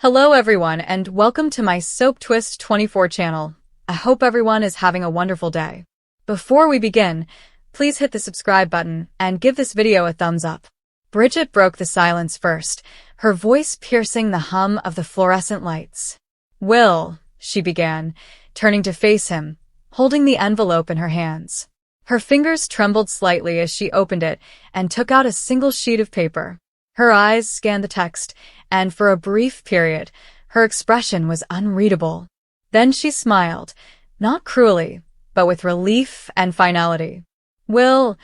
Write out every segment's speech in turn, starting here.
Hello everyone and welcome to my Soap Twist 24 channel. I hope everyone is having a wonderful day. Before we begin, please hit the subscribe button and give this video a thumbs up. Bridget broke the silence first, her voice piercing the hum of the fluorescent lights. "Will," she began, turning to face him, holding the envelope in her hands. Her fingers trembled slightly as she opened it and took out a single sheet of paper. Her eyes scanned the text, and for a brief period, her expression was unreadable. Then she smiled, not cruelly, but with relief and finality. "Will,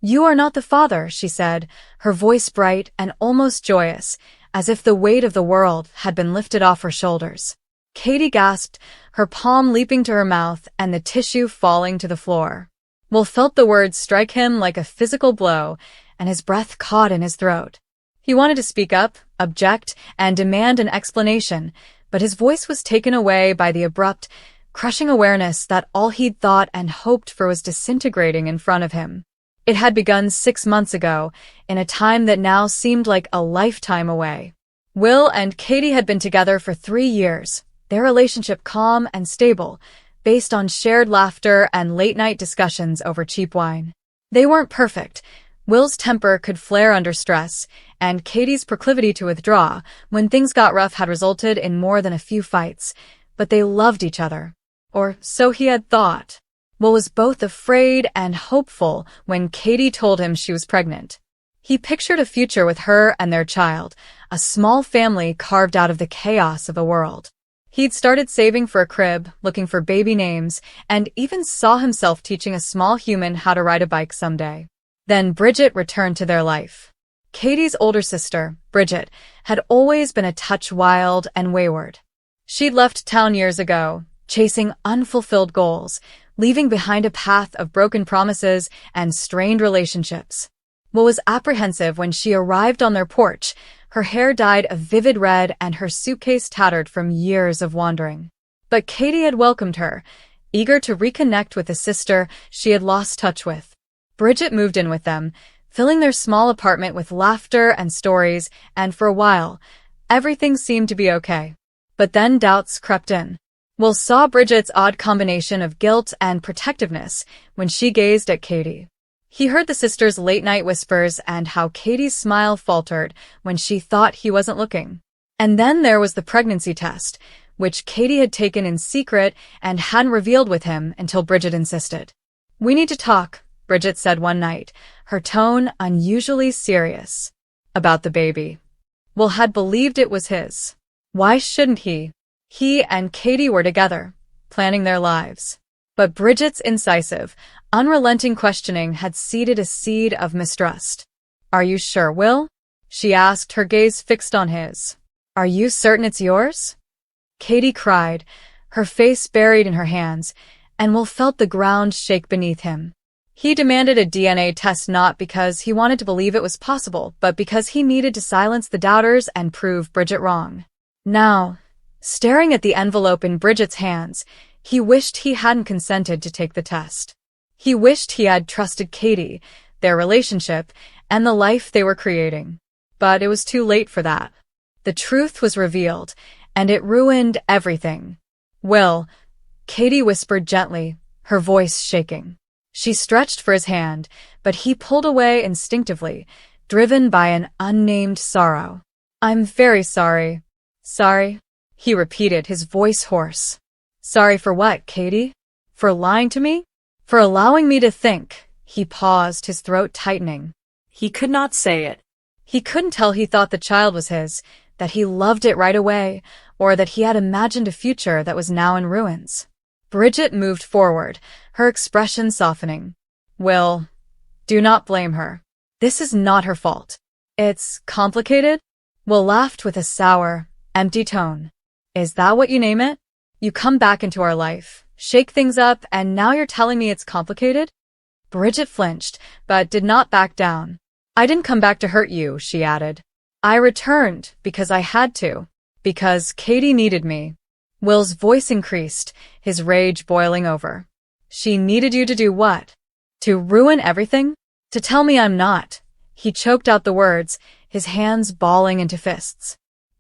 you are not the father," she said, her voice bright and almost joyous, as if the weight of the world had been lifted off her shoulders. Katie gasped, her palm leaping to her mouth and the tissue falling to the floor. Will felt the words strike him like a physical blow, and his breath caught in his throat. He wanted to speak up, object, and demand an explanation, but his voice was taken away by the abrupt, crushing awareness that all he'd thought and hoped for was disintegrating in front of him. It had begun 6 months ago, in a time that now seemed like a lifetime away. Will and Katie had been together for 3 years, their relationship calm and stable, based on shared laughter and late-night discussions over cheap wine. They weren't perfect. Will's temper could flare under stress, and Katie's proclivity to withdraw when things got rough had resulted in more than a few fights, but they loved each other. Or so he had thought. Will was both afraid and hopeful when Katie told him she was pregnant. He pictured a future with her and their child, a small family carved out of the chaos of the world. He'd started saving for a crib, looking for baby names, and even saw himself teaching a small human how to ride a bike someday. Then Bridget returned to their life. Katie's older sister, Bridget, had always been a touch wild and wayward. She'd left town years ago, chasing unfulfilled goals, leaving behind a path of broken promises and strained relationships. Will was apprehensive when she arrived on their porch, her hair dyed a vivid red and her suitcase tattered from years of wandering. But Katie had welcomed her, eager to reconnect with the sister she had lost touch with. Bridget moved in with them, filling their small apartment with laughter and stories, and for a while, everything seemed to be okay. But then doubts crept in. Will saw Bridget's odd combination of guilt and protectiveness when she gazed at Katie. He heard the sisters' late-night whispers and how Katie's smile faltered when she thought he wasn't looking. And then there was the pregnancy test, which Katie had taken in secret and hadn't revealed with him until Bridget insisted. "We need to talk," Bridget said one night, her tone unusually serious. "About the baby." Will had believed it was his. Why shouldn't he? He and Katie were together, planning their lives. But Bridget's incisive, unrelenting questioning had seeded a seed of mistrust. "Are you sure, Will?" she asked, her gaze fixed on his. "Are you certain it's yours?" Katie cried, her face buried in her hands, and Will felt the ground shake beneath him. He demanded a DNA test not because he wanted to believe it was possible, but because he needed to silence the doubters and prove Bridget wrong. Now, staring at the envelope in Bridget's hands, he wished he hadn't consented to take the test. He wished he had trusted Katie, their relationship, and the life they were creating. But it was too late for that. The truth was revealed, and it ruined everything. "Will," Katie whispered gently, her voice shaking. She stretched for his hand, but he pulled away instinctively, driven by an unnamed sorrow. "I'm very sorry." "Sorry?" he repeated, his voice hoarse. "Sorry for what, Katie? For lying to me? For allowing me to think?" He paused, his throat tightening. He could not say it. He couldn't tell he thought the child was his, that he loved it right away, or that he had imagined a future that was now in ruins. Bridget moved forward, her expression softening. "Will, do not blame her. This is not her fault. It's complicated?" Will laughed with a sour, empty tone. "Is that what you name it? You come back into our life, shake things up, and now you're telling me it's complicated?" Bridget flinched, but did not back down. "I didn't come back to hurt you," she added. "I returned because I had to. Because Katie needed me." Will's voice increased, his rage boiling over. "She needed you to do what? To ruin everything? To tell me I'm not?" He choked out the words, his hands balling into fists.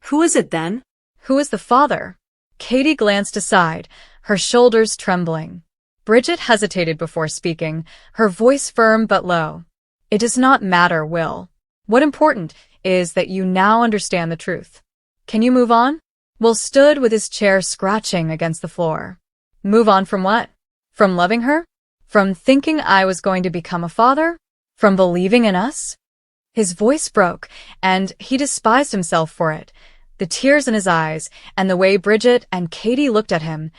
"Who is it then?" Who is the father? Katie glanced aside, her shoulders trembling. Bridget hesitated before speaking, her voice firm but low. It does not matter, Will. What important is that you now understand the truth. Can you move on? Will stood with his chair scratching against the floor. Move on from what? From loving her? From thinking I was going to become a father? From believing in us? His voice broke, and he despised himself for it. The tears in his eyes, and the way Bridget and Katie looked at him,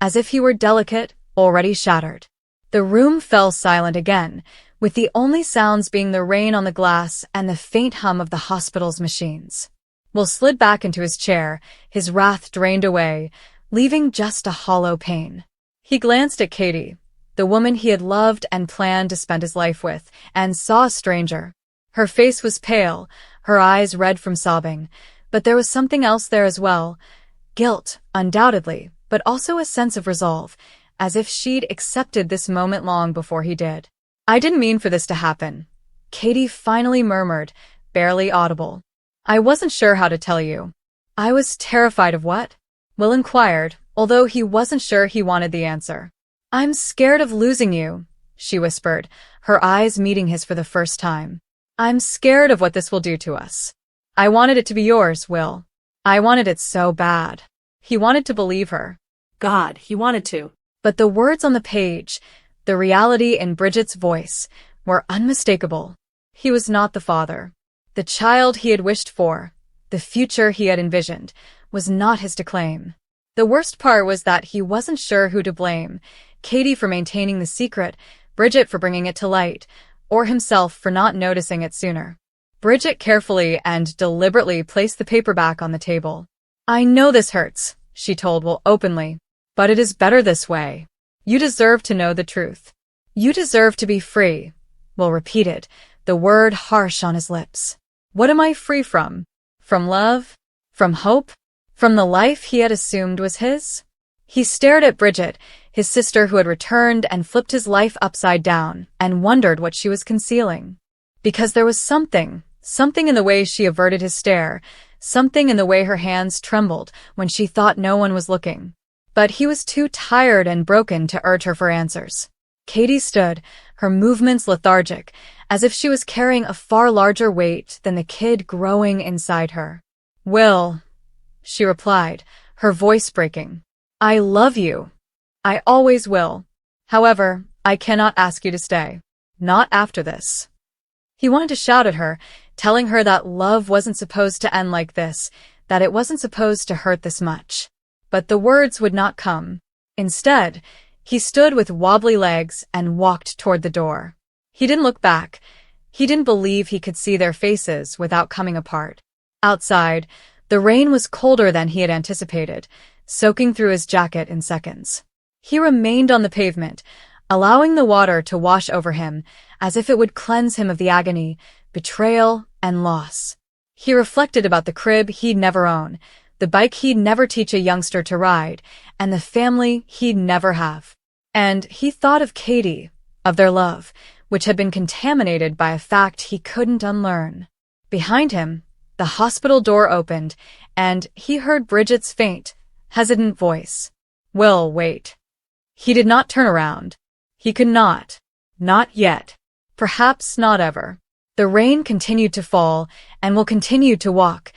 as if he were delicate, already shattered. The room fell silent again, with the only sounds being the rain on the glass and the faint hum of the hospital's machines. Will slid back into his chair, his wrath drained away, leaving just a hollow pain. He glanced at Katie, the woman he had loved and planned to spend his life with, and saw a stranger. Her face was pale, her eyes red from sobbing, but there was something else there as well. Guilt, undoubtedly, but also a sense of resolve, as if she'd accepted this moment long before he did. I didn't mean for this to happen, Katie finally murmured, barely audible. I wasn't sure how to tell you. I was terrified of what? Will inquired, although he wasn't sure he wanted the answer. I'm scared of losing you, she whispered, her eyes meeting his for the first time. I'm scared of what this will do to us. I wanted it to be yours, Will. I wanted it so bad. He wanted to believe her. God, he wanted to. But the words on the page, the reality in Bridget's voice, were unmistakable. He was not the father. The child he had wished for, the future he had envisioned, was not his to claim. The worst part was that he wasn't sure who to blame, Katie for maintaining the secret, Bridget for bringing it to light, or himself for not noticing it sooner. Bridget carefully and deliberately placed the paper back on the table. I know this hurts, she told Will openly, but it is better this way. You deserve to know the truth. You deserve to be free, Will repeated, the word harsh on his lips. What am I free from? From love? From hope? From the life he had assumed was his? He stared at Bridget, his sister who had returned and flipped his life upside down, and wondered what she was concealing. Because there was something in the way she averted his stare, something in the way her hands trembled when she thought no one was looking. But he was too tired and broken to urge her for answers. Katie stood, her movements lethargic, as if she was carrying a far larger weight than the kid growing inside her. Will, she replied, her voice breaking. I love you. I always will. However, I cannot ask you to stay. Not after this. He wanted to shout at her, telling her that love wasn't supposed to end like this, that it wasn't supposed to hurt this much. But the words would not come. Instead, he stood with wobbly legs and walked toward the door. He didn't look back. He didn't believe he could see their faces without coming apart. Outside, the rain was colder than he had anticipated, soaking through his jacket in seconds. He remained on the pavement, allowing the water to wash over him, as if it would cleanse him of the agony, betrayal, and loss. He reflected about the crib he'd never own, the bike he'd never teach a youngster to ride, and the family he'd never have. And he thought of Katie, of their love, which had been contaminated by a fact he couldn't unlearn. Behind him, the hospital door opened, and he heard Bridget's faint, hesitant voice. Will, wait. He did not turn around. He could not. Not yet. Perhaps not ever. The rain continued to fall, and Will continued to walk,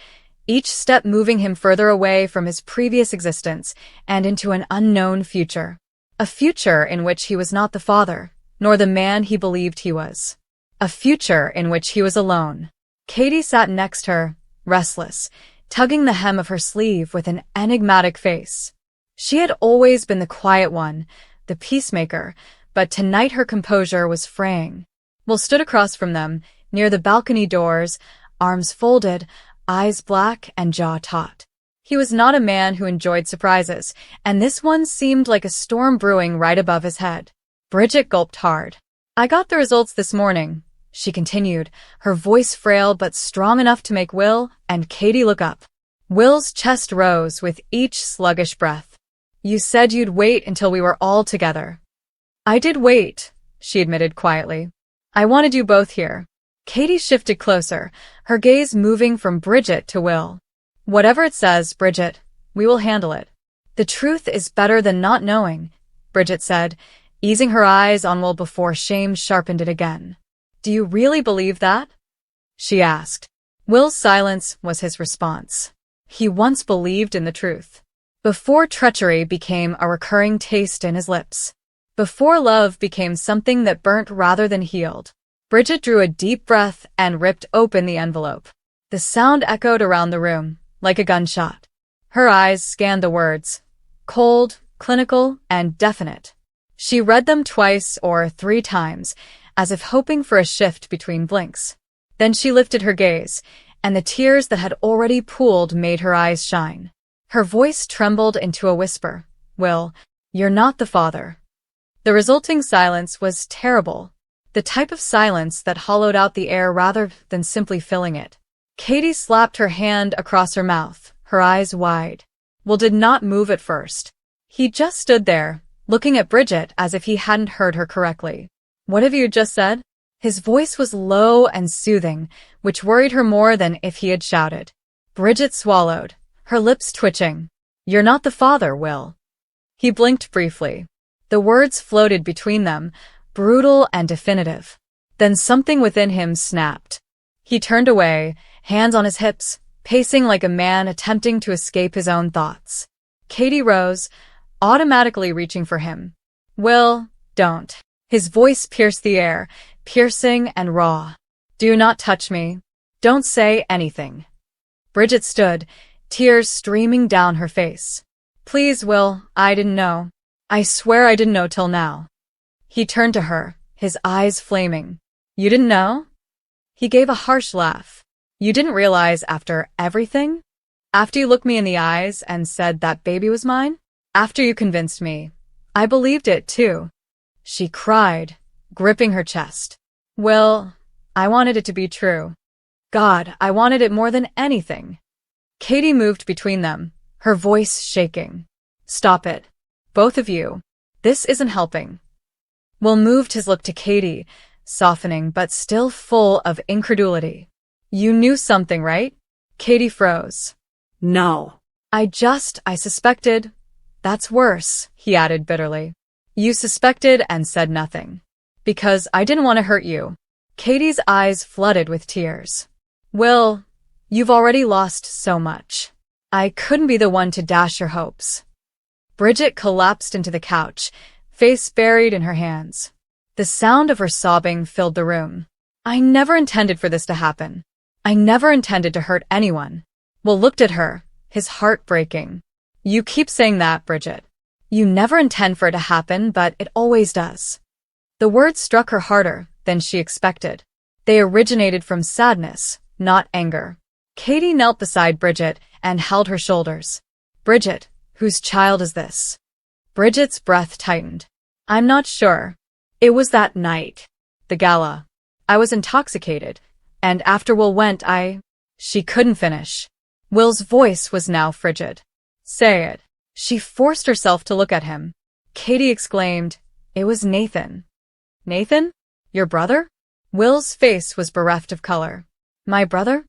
each step moving him further away from his previous existence and into an unknown future. A future in which he was not the father, nor the man he believed he was. A future in which he was alone. Katie sat next her, restless, tugging the hem of her sleeve with an enigmatic face. She had always been the quiet one, the peacemaker, but tonight her composure was fraying. Will stood across from them, near the balcony doors, arms folded, eyes black and jaw taut. He was not a man who enjoyed surprises, and this one seemed like a storm brewing right above his head. Bridget gulped hard. I got the results this morning, she continued, her voice frail but strong enough to make Will and Katie look up. Will's chest rose with each sluggish breath. You said you'd wait until we were all together. I did wait, she admitted quietly. I wanted you both here. Katie shifted closer, her gaze moving from Bridget to Will. Whatever it says, Bridget, We will handle it. The truth is better than not knowing, Bridget said, easing her eyes on Will before shame sharpened it again. Do you really believe that? She asked. Will's silence was his response. He once believed in the truth. Before treachery became a recurring taste in his lips. Before love became something that burnt rather than healed. Bridget drew a deep breath and ripped open the envelope. The sound echoed around the room, like a gunshot. Her eyes scanned the words. Cold, clinical, and definite. She read them twice or 3 times, as if hoping for a shift between blinks. Then she lifted her gaze, and the tears that had already pooled made her eyes shine. Her voice trembled into a whisper. Will, you're not the father. The resulting silence was terrible. The type of silence that hollowed out the air rather than simply filling it. Katie slapped her hand across her mouth, her eyes wide. Will did not move at first. He just stood there, looking at Bridget as if he hadn't heard her correctly. What have you just said? His voice was low and soothing, which worried her more than if he had shouted. Bridget swallowed, her lips twitching. You're not the father, Will. He blinked briefly. The words floated between them, brutal and definitive. Then something within him snapped. He turned away, hands on his hips, pacing like a man attempting to escape his own thoughts. Katie rose, automatically reaching for him. Will, don't. His voice pierced the air, piercing and raw. Do not touch me. Don't say anything. Bridget stood, tears streaming down her face. Please, Will, I didn't know. I swear I didn't know till now. He turned to her, his eyes flaming. You didn't know? He gave a harsh laugh. You didn't realize after everything? After you looked me in the eyes and said that baby was mine? After you convinced me. I believed it, too. She cried, gripping her chest. Will, I wanted it to be true. God, I wanted it more than anything. Katie moved between them, her voice shaking. Stop it. Both of you. This isn't helping. Will moved his look to Katie, softening but still full of incredulity. You knew something, right? Katie froze. No. I suspected. That's worse, he added bitterly. You suspected and said nothing. Because I didn't want to hurt you. Katie's eyes flooded with tears. Will, you've already lost so much. I couldn't be the one to dash your hopes. Bridget collapsed into the couch, face buried in her hands. The sound of her sobbing filled the room. I never intended for this to happen. I never intended to hurt anyone. Will looked at her, his heart breaking. You keep saying that, Bridget. You never intend for it to happen, but it always does. The words struck her harder than she expected. They originated from sadness, not anger. Katie knelt beside Bridget and held her shoulders. Bridget, whose child is this? Bridget's breath tightened. I'm not sure. It was that night. The gala. I was intoxicated, and after Will went, She couldn't finish. Will's voice was now frigid. Say it. She forced herself to look at him. Katie exclaimed, It was Nathan. Nathan? Your brother? Will's face was bereft of color. My brother?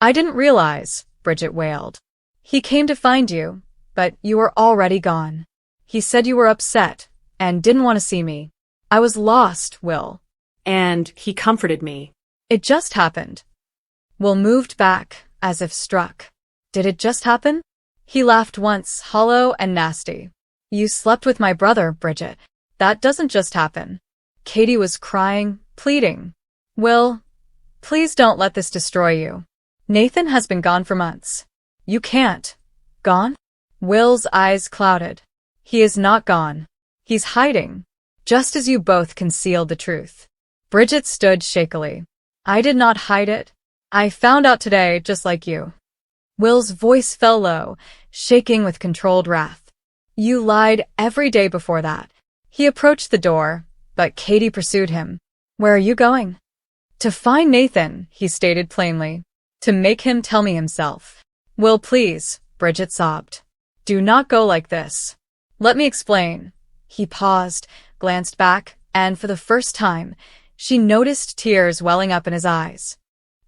I didn't realize, Bridget wailed. He came to find you, but you were already gone. He said you were upset and didn't want to see me. I was lost, Will. And he comforted me. It just happened. Will moved back, as if struck. Did it just happen? He laughed once, hollow and nasty. You slept with my brother, Bridget. That doesn't just happen. Katie was crying, pleading. Will, please don't let this destroy you. Nathan has been gone for months. You can't. Gone? Will's eyes clouded. He is not gone. He's hiding. Just as you both concealed the truth. Bridget stood shakily. I did not hide it. I found out today, just like you. Will's voice fell low, shaking with controlled wrath. You lied every day before that. He approached the door, but Katie pursued him. Where are you going? To find Nathan, he stated plainly. To make him tell me himself. Will, please, Bridget sobbed. Do not go like this. Let me explain. He paused, glanced back, and for the first time, she noticed tears welling up in his eyes.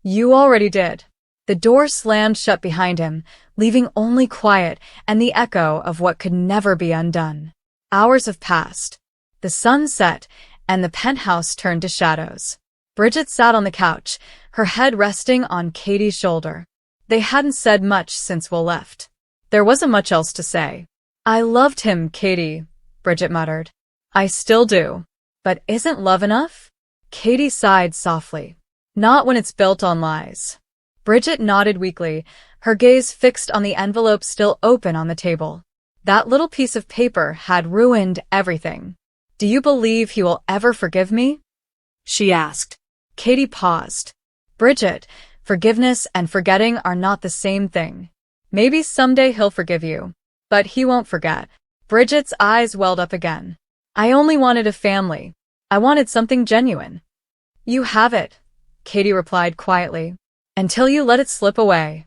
You already did. The door slammed shut behind him, leaving only quiet and the echo of what could never be undone. Hours have passed. The sun set, and the penthouse turned to shadows. Bridget sat on the couch, her head resting on Katie's shoulder. They hadn't said much since Will left. There wasn't much else to say. "I loved him, Katie," Bridget muttered. "I still do. But isn't love enough?" Katie sighed softly. "Not when it's built on lies." Bridget nodded weakly, her gaze fixed on the envelope still open on the table. That little piece of paper had ruined everything. "Do you believe he will ever forgive me?" she asked. Katie paused. "Bridget, forgiveness and forgetting are not the same thing. Maybe someday he'll forgive you, but he won't forget." Bridget's eyes welled up again. "I only wanted a family. I wanted something genuine." "You have it," Katie replied quietly, "until you let it slip away."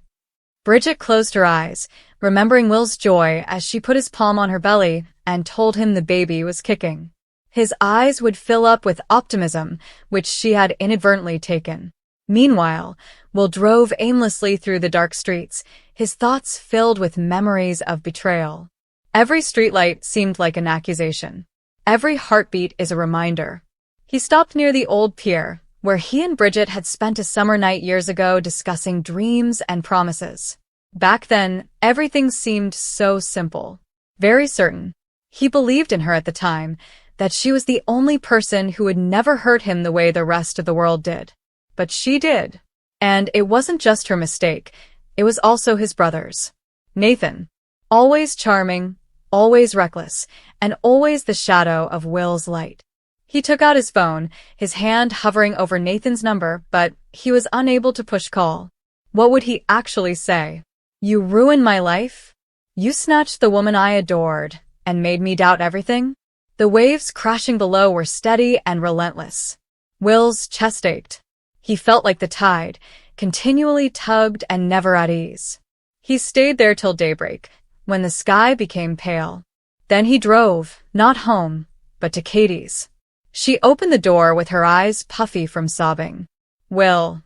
Bridget closed her eyes, remembering Will's joy as she put his palm on her belly and told him the baby was kicking. His eyes would fill up with optimism, which she had inadvertently taken. Meanwhile, Will drove aimlessly through the dark streets, his thoughts filled with memories of betrayal. Every streetlight seemed like an accusation. Every heartbeat is a reminder. He stopped near the old pier, where he and Bridget had spent a summer night years ago discussing dreams and promises. Back then, everything seemed so simple. Very certain. He believed in her at the time, that she was the only person who would never hurt him the way the rest of the world did. But she did. And it wasn't just her mistake, it was also his brother's. Nathan. Always charming, always reckless, and always the shadow of Will's light. He took out his phone, his hand hovering over Nathan's number, but he was unable to push call. What would he actually say? "You ruined my life? You snatched the woman I adored and made me doubt everything?" The waves crashing below were steady and relentless. Will's chest ached. He felt like the tide, continually tugged and never at ease. He stayed there till daybreak, when the sky became pale. Then he drove, not home, but to Katie's. She opened the door with her eyes puffy from sobbing. "Will,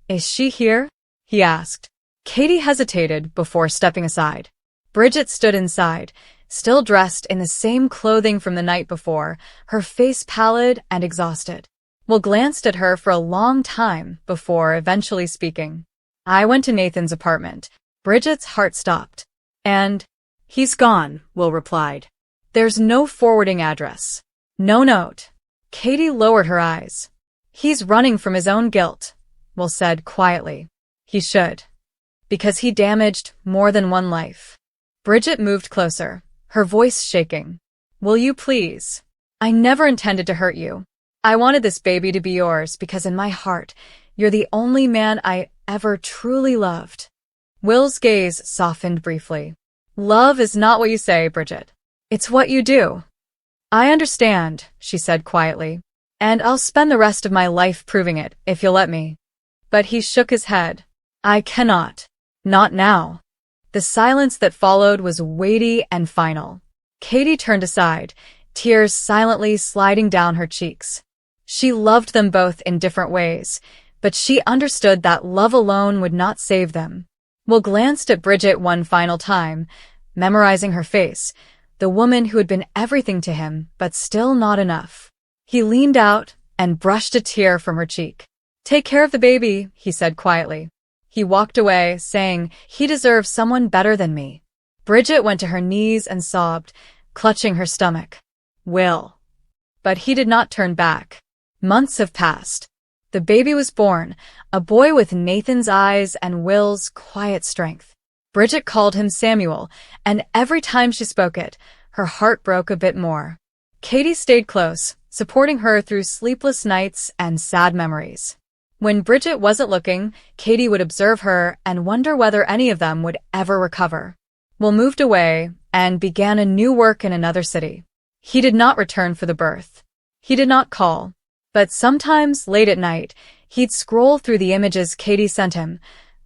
is she here?" he asked. Katie hesitated before stepping aside. Bridget stood inside, still dressed in the same clothing from the night before, her face pallid and exhausted. Will glanced at her for a long time before eventually speaking. "I went to Nathan's apartment." Bridget's heart stopped. "And?" "He's gone," Will replied. "There's no forwarding address. No note." Katie lowered her eyes. "He's running from his own guilt," Will said quietly. "He should. Because he damaged more than one life." Bridget moved closer, her voice shaking. "Will you please? I never intended to hurt you. I wanted this baby to be yours because in my heart, you're the only man I ever truly loved." Will's gaze softened briefly. "Love is not what you say, Bridget. It's what you do." "I understand," she said quietly, "and I'll spend the rest of my life proving it, if you'll let me." But he shook his head. "I cannot. Not now." The silence that followed was weighty and final. Katie turned aside, tears silently sliding down her cheeks. She loved them both in different ways, but she understood that love alone would not save them. Will glanced at Bridget one final time, memorizing her face, the woman who had been everything to him, but still not enough. He leaned out and brushed a tear from her cheek. "Take care of the baby," he said quietly. He walked away, saying, "He deserves someone better than me." Bridget went to her knees and sobbed, clutching her stomach. "Will." But he did not turn back. Months have passed. The baby was born, a boy with Nathan's eyes and Will's quiet strength. Bridget called him Samuel, and every time she spoke it, her heart broke a bit more. Katie stayed close, supporting her through sleepless nights and sad memories. When Bridget wasn't looking, Katie would observe her and wonder whether any of them would ever recover. Will moved away and began a new work in another city. He did not return for the birth. He did not call. But sometimes, late at night, he'd scroll through the images Katie sent him,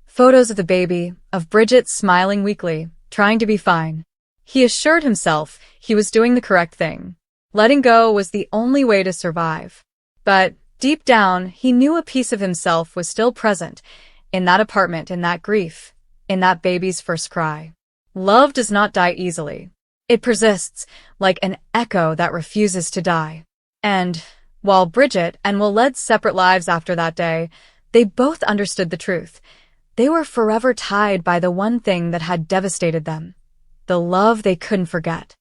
photos of the baby, of Bridget smiling weakly, trying to be fine. He assured himself he was doing the correct thing. Letting go was the only way to survive. But deep down, he knew a piece of himself was still present, in that apartment, in that grief, in that baby's first cry. Love does not die easily. It persists, like an echo that refuses to die. And while Bridget and Will led separate lives after that day, they both understood the truth. They were forever tied by the one thing that had devastated them, the love they couldn't forget.